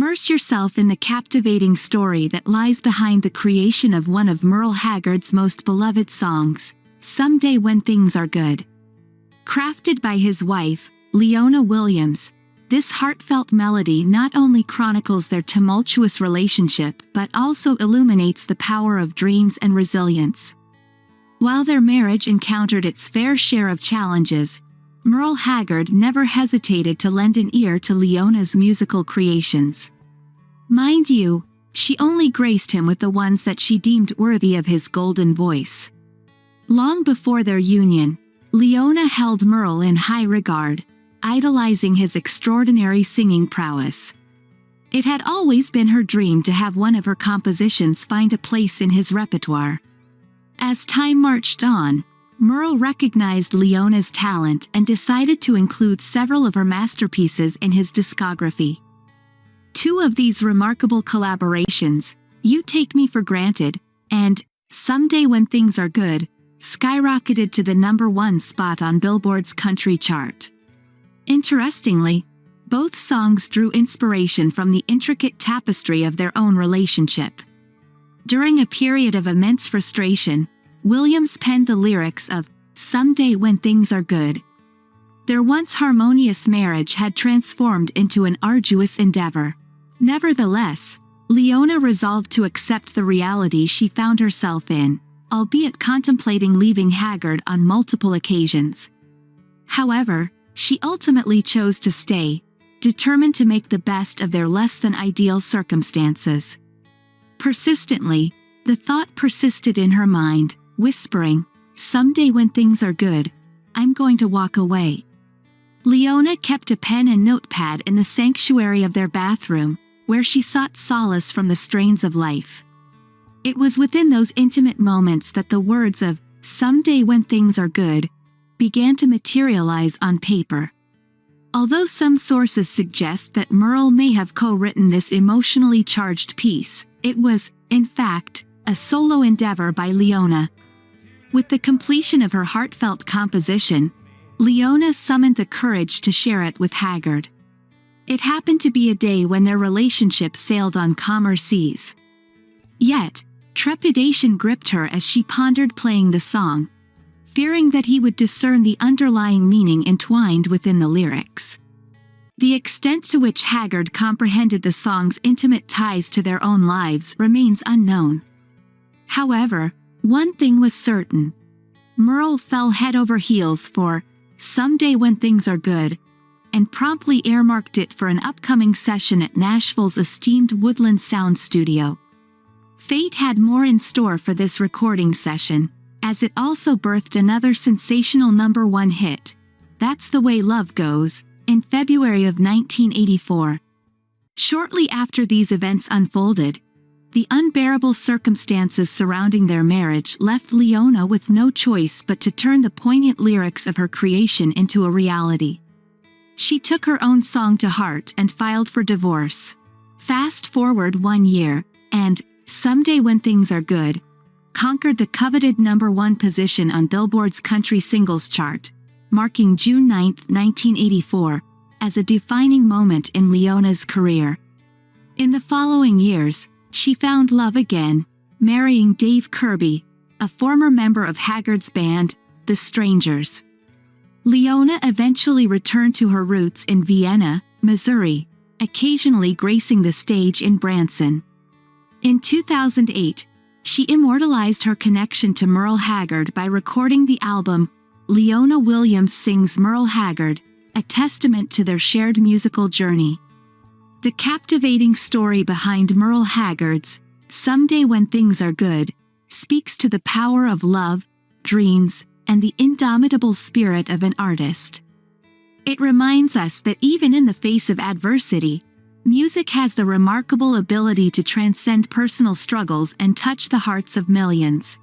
Immerse yourself in the captivating story that lies behind the creation of one of Merle Haggard's most beloved songs, Someday When Things Are Good. Crafted by his wife, Leona Williams, this heartfelt melody not only chronicles their tumultuous relationship but also illuminates the power of dreams and resilience. While their marriage encountered its fair share of challenges, Merle Haggard never hesitated to lend an ear to Leona's musical creations. Mind you, she only graced him with the ones that she deemed worthy of his golden voice. Long before their union, Leona held Merle in high regard, idolizing his extraordinary singing prowess. It had always been her dream to have one of her compositions find a place in his repertoire. As time marched on, Merle recognized Leona's talent and decided to include several of her masterpieces in his discography. Two of these remarkable collaborations, You Take Me for Granted and Someday When Things Are Good, skyrocketed to the #1 spot on Billboard's country chart. Interestingly, both songs drew inspiration from the intricate tapestry of their own relationship. During a period of immense frustration, Williams penned the lyrics of Someday When Things Are Good. Their once harmonious marriage had transformed into an arduous endeavor. Nevertheless, Leona resolved to accept the reality she found herself in, albeit contemplating leaving Haggard on multiple occasions. However, she ultimately chose to stay, determined to make the best of their less-than-ideal circumstances. Persistently, the thought persisted in her mind, whispering, "Someday when things are good, I'm going to walk away." Leona kept a pen and notepad in the sanctuary of their bathroom, where she sought solace from the strains of life. It was within those intimate moments that the words of "Someday When Things Are Good" began to materialize on paper. Although some sources suggest that Merle may have co-written this emotionally charged piece, it was, in fact, a solo endeavor by Leona. With the completion of her heartfelt composition, Leona summoned the courage to share it with Haggard. It happened to be a day when their relationship sailed on calmer seas. Yet, trepidation gripped her as she pondered playing the song, fearing that he would discern the underlying meaning entwined within the lyrics. The extent to which Haggard comprehended the song's intimate ties to their own lives remains unknown. However, one thing was certain. Merle fell head over heels for Someday When Things Are Good, and promptly earmarked it for an upcoming session at Nashville's esteemed Woodland Sound Studio. Fate had more in store for this recording session, as it also birthed another sensational #1 hit, That's the Way Love Goes, in February of 1984. Shortly after these events unfolded, the unbearable circumstances surrounding their marriage left Leona with no choice but to turn the poignant lyrics of her creation into a reality. She took her own song to heart and filed for divorce. Fast forward 1 year, and Someday When Things Are Good conquered the coveted #1 position on Billboard's country singles chart, marking June 9, 1984, as a defining moment in Leona's career. In the following years, she found love again, marrying Dave Kirby, a former member of Haggard's band, The Strangers. Leona eventually returned to her roots in Vienna, Missouri, occasionally gracing the stage in Branson. In 2008, she immortalized her connection to Merle Haggard by recording the album Leona Williams Sings Merle Haggard, a testament to their shared musical journey. The captivating story behind Merle Haggard's Someday When Things Are Good speaks to the power of love, dreams, and the indomitable spirit of an artist. It reminds us that even in the face of adversity, music has the remarkable ability to transcend personal struggles and touch the hearts of millions.